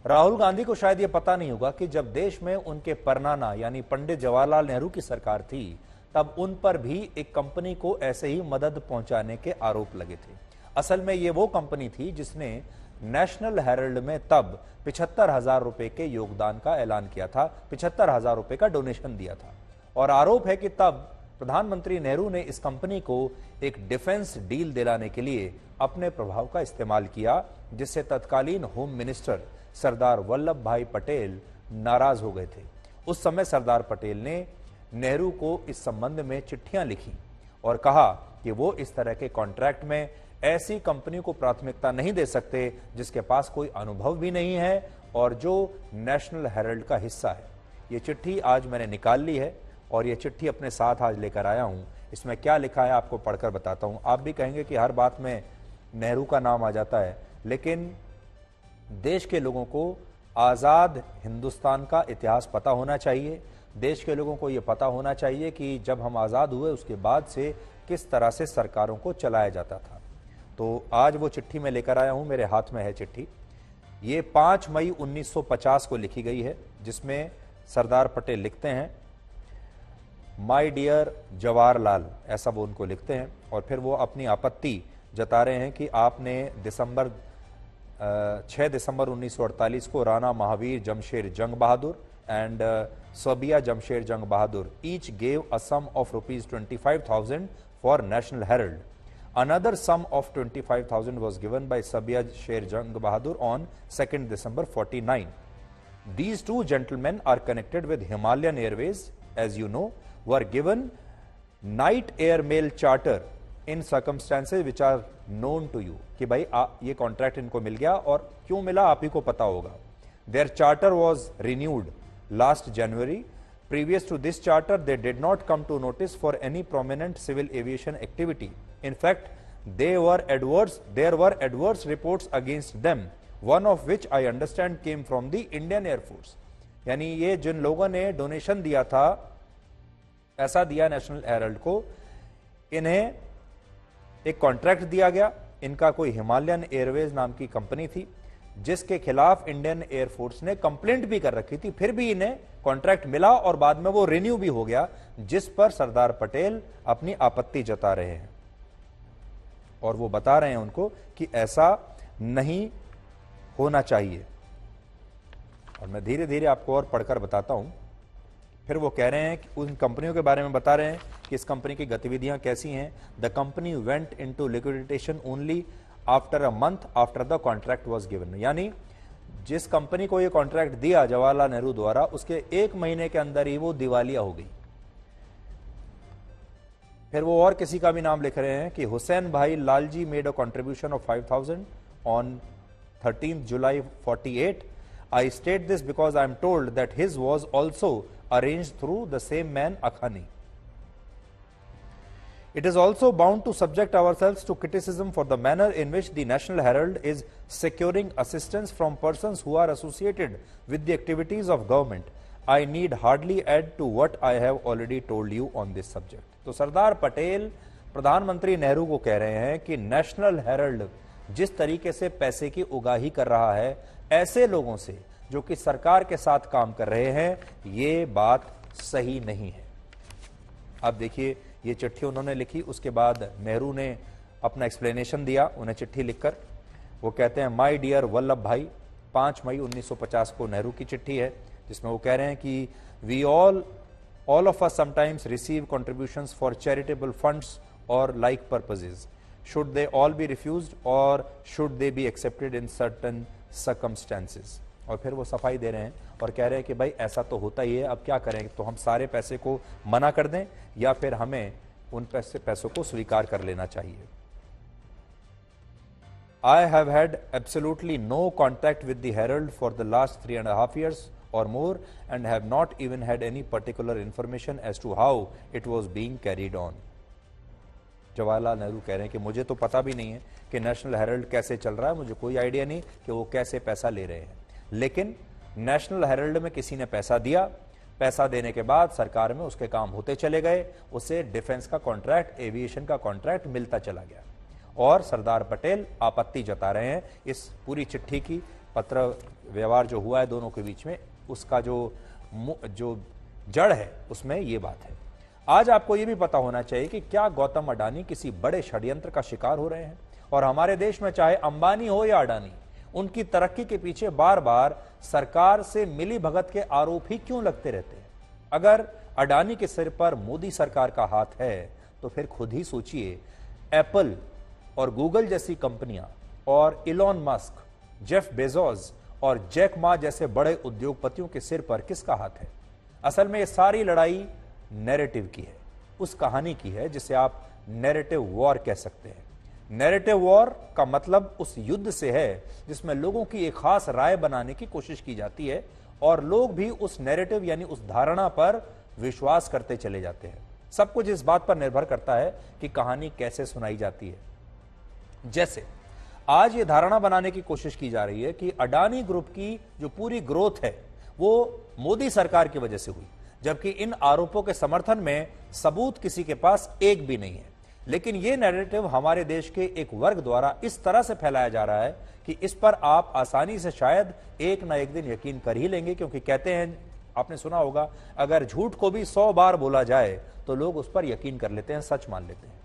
राहुल गांधी को शायद यह पता नहीं होगा कि जब देश में उनके परनाना यानी पंडित जवाहरलाल नेहरू की सरकार थी, तब उन पर भी एक कंपनी को ऐसे ही मदद पहुंचाने के आरोप लगे थे। असल में ये वो कंपनी थी जिसने नेशनल हेरल्ड में तब 75,000 रुपए के योगदान का ऐलान किया था, 75,000 रुपए का डोनेशन दिया था। और आरोप है कि तब प्रधानमंत्री नेहरू ने इस कंपनी को एक डिफेंस डील दिलाने के लिए अपने प्रभाव का इस्तेमाल किया, जिससे तत्कालीन होम मिनिस्टर सरदार वल्लभ भाई पटेल नाराज हो गए थे। उस समय सरदार पटेल ने नेहरू को इस संबंध में चिट्ठियां लिखी और कहा कि वो इस तरह के कॉन्ट्रैक्ट में ऐसी कंपनी को प्राथमिकता नहीं दे सकते जिसके पास कोई अनुभव भी नहीं है और जो नेशनल हेरल्ड का हिस्सा है। ये चिट्ठी आज मैंने निकाल ली है और ये चिट्ठी अपने साथ आज लेकर आया हूं। इसमें क्या लिखा है आपको पढ़कर बताता हूं। आप भी कहेंगे कि हर बात में नेहरू का नाम आ जाता है, लेकिन देश के लोगों को आजाद हिंदुस्तान का इतिहास पता होना चाहिए। देश के लोगों को यह पता होना चाहिए कि जब हम आजाद हुए उसके बाद से किस तरह से सरकारों को चलाया जाता था। तो आज वो चिट्ठी मैं लेकर आया हूं, मेरे हाथ में है चिट्ठी। ये 5 मई 1950 को लिखी गई है, जिसमें सरदार पटेल लिखते हैं, माय डियर जवाहरलाल, ऐसा वो उनको लिखते हैं। और फिर वो अपनी आपत्ति जता रहे हैं कि आपने 6 दिसंबर 1948 को राणा महावीर जमशेद जंग बहादुर and Sabiya Jamshed Jung Bahadur each gave a sum of ₹25,000 for National Herald. Another sum of 25,000 was given by Sabia Sher Jang Bahadur on 2nd December 49. These two gentlemen are connected with Himalayan Airways, as you know, were given night air mail charter in circumstances which are known to you. कि भाई ये contract इनको मिल गया और क्यों मिला आप ही को पता होगा. Their charter was renewed last January. Previous to this charter, they did not come to notice for any prominent civil aviation activity. In fact, there were adverse reports against them, one of which I understand came from the Indian Air Force. यानी ये जिन लोगों ने donation दिया था, पैसा दिया national Herald को, इन्हें एक कॉन्ट्रैक्ट दिया गया. इनका कोई हिमालयन एयरवेज नाम की कंपनी थी जिसके खिलाफ इंडियन एयरफोर्स ने कंप्लेंट भी कर रखी थी. फिर भी इन्हें कॉन्ट्रैक्ट मिला और बाद में वो रिन्यू भी हो गया, जिस पर सरदार पटेल अपनी आपत्ति जता रहे हैं और वो बता रहे हैं उनको कि ऐसा नहीं होना चाहिए. और मैं धीरे धीरे आपको और पढ़कर बताता हूं. फिर वो कह रहे हैं कि उन कंपनियों के बारे में बता रहे हैं कि इस कंपनी की गतिविधियां कैसी हैं. The company went into liquidation only after a month after the contract was given. यानी जिस कंपनी को ये कॉन्ट्रैक्ट दिया जवाहरलाल नेहरू द्वारा, उसके 1 महीने के अंदर ही वो दिवालिया हो गई. फिर वो और किसी का भी नाम लिख रहे हैं कि हुसैन भाई Lalji made a contribution of 5,000 on 13th July 48. I state this because I am told that his was also arranged through the same man Akhani. It is also bound to subject ourselves to criticism for the manner in which the National Herald is securing assistance from persons who are associated with the activities of government. I need hardly add to what I have already told you on this subject. तो सरदार पटेल प्रधानमंत्री नेहरू को कह रहे हैं कि national Herald जिस तरीके से पैसे की उगाही कर रहा है ऐसे लोगों से जो कि सरकार के साथ काम कर रहे हैं, ये बात सही नहीं है. अब देखिए ये चिट्ठी उन्होंने लिखी, उसके बाद नेहरू ने अपना एक्सप्लेनेशन दिया उन्हें चिट्ठी लिखकर. वो कहते हैं, माय डियर वल्लभ भाई, 5 मई 1950 को नेहरू की चिट्ठी है जिसमें वो कह रहे हैं कि we all of us sometimes receive contributions for charitable funds or like purposes. Should they all be refused or should they be accepted in certain circumstances? और फिर वो सफाई दे रहे हैं और कह रहे हैं कि भाई ऐसा तो होता ही है, अब क्या करें, तो हम सारे पैसे को मना कर दें या फिर हमें उन पैसों को स्वीकार कर लेना चाहिए. I have had absolutely no contact with the Herald for the last 3.5 years or more and have not even had any particular information as to how it was being carried on. Jawaharlal Nehru कह रहे हैं कि मुझे तो पता भी नहीं है कि नेशनल हेरल्ड कैसे चल रहा है, मुझे कोई आइडिया नहीं कि वो कैसे पैसा ले रहे हैं. लेकिन नेशनल हेरल्ड में किसी ने पैसा दिया, पैसा देने के बाद सरकार में उसके काम होते चले गए, उसे डिफेंस का कॉन्ट्रैक्ट, एविएशन का कॉन्ट्रैक्ट मिलता चला गया. और सरदार पटेल आपत्ति जता रहे हैं इस पूरी चिट्ठी की पत्र व्यवहार जो हुआ है दोनों के बीच में, उसका जो जड़ है उसमें ये बात है। आज आपको ये भी पता होना चाहिए कि क्या गौतम अडानी किसी बड़े षड्यंत्र का शिकार हो रहे हैं, और हमारे देश में चाहे अंबानी हो या अडानी, उनकी तरक्की के पीछे बार बार सरकार से मिली भगत के आरोप ही क्यों लगते रहते हैं। अगर अडानी के सिर पर मोदी सरकार का हाथ है तो फिर खुद ही सोचिए, एप्पल और गूगल जैसी कंपनियां और इलॉन मस्क, जेफ बेजोस और जैक मा जैसे बड़े उद्योगपतियों के सिर पर किसका हाथ है। असल में ये सारी लड़ाई नैरेटिव की है, उस कहानी की है जिसे आप नैरेटिव वॉर कह सकते हैं। नैरेटिव वॉर का मतलब उस युद्ध से है जिसमें लोगों की एक खास राय बनाने की कोशिश की जाती है और लोग भी उस नैरेटिव यानी उस धारणा पर विश्वास करते चले जाते हैं। सब कुछ इस बात पर निर्भर करता है कि कहानी कैसे सुनाई जाती है। जैसे आज ये धारणा बनाने की कोशिश की जा रही है कि अडानी ग्रुप की जो पूरी ग्रोथ है वो मोदी सरकार की वजह से हुई, जबकि इन आरोपों के समर्थन में सबूत किसी के पास एक भी नहीं है। लेकिन यह नैरेटिव हमारे देश के एक वर्ग द्वारा इस तरह से फैलाया जा रहा है कि इस पर आप आसानी से शायद एक ना एक दिन यकीन कर ही लेंगे, क्योंकि कहते हैं, आपने सुना होगा, अगर झूठ को भी 100 बार बोला जाए तो लोग उस पर यकीन कर लेते हैं, सच मान लेते हैं।